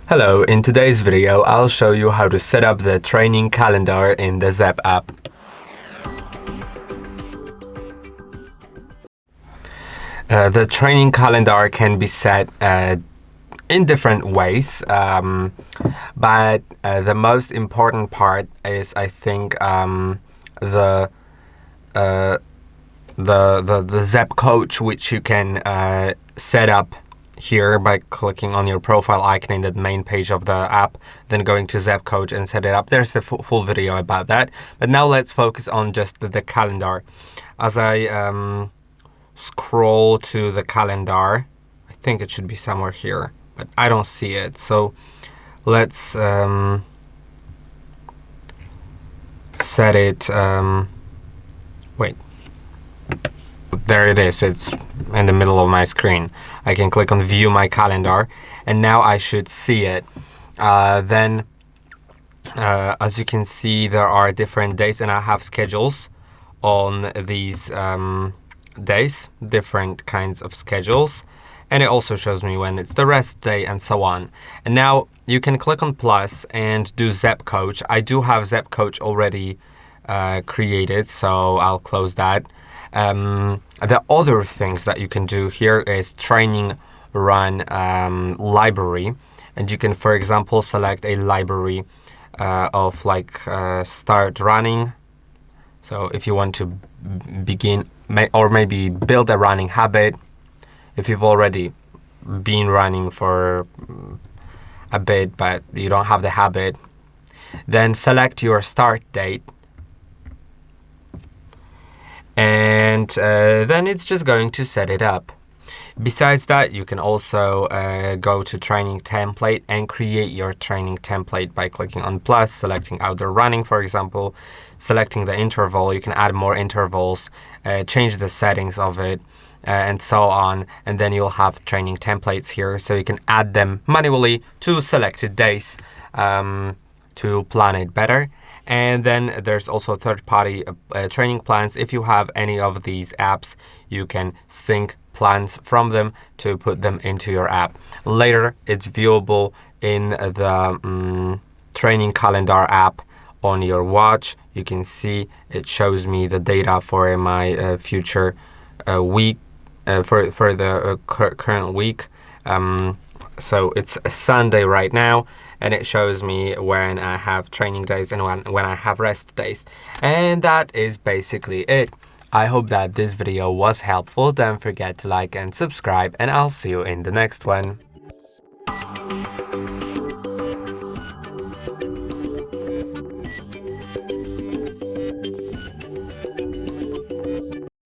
Hello, in today's video I'll show you how to set up the training calendar in the Zapp app. The training calendar can be set in different ways, but the most important part is, I think, the Zapp Coach, which you can set up here by clicking on your profile icon in the main page of the app, then going to Zapp Coach and set it up. There's a full video about that, but now let's focus on just the calendar. As I scroll to the calendar, I think it should be somewhere here, but I don't see it, so let's set it. Wait, there it is. It's in the middle of my screen. I can click on view my calendar and now I should see it. Then as you can see, there are different days and I have schedules on these days, different kinds of schedules, and it also shows me when it's the rest day and so on. And now you can click on plus and do Zapp Coach. I do have Zapp Coach already created, so I'll close that. The other things that you can do here is training run library, and you can, for example, select a library of like start running. So if you want to begin or maybe build a running habit, if you've already been running for a bit but you don't have the habit, then select your start date. And then it's just going to set it up. Besides that, you can also go to training template and create your training template by clicking on plus, selecting outdoor running, for example, selecting the interval. You can add more intervals, change the settings of it, and so on. And then you'll have training templates here, so you can add them manually to selected days to plan it better. And then there's also third-party training plans. If you have any of these apps, you can sync plans from them to put them into your app. Later, it's viewable in the training calendar app on your watch. You can see it shows me the data for my future week, for the current week. So it's a Sunday right now, and it shows me when I have training days and when I have rest days. And that is basically it. I hope that this video was helpful. Don't forget to like and subscribe, and I'll see you in the next one.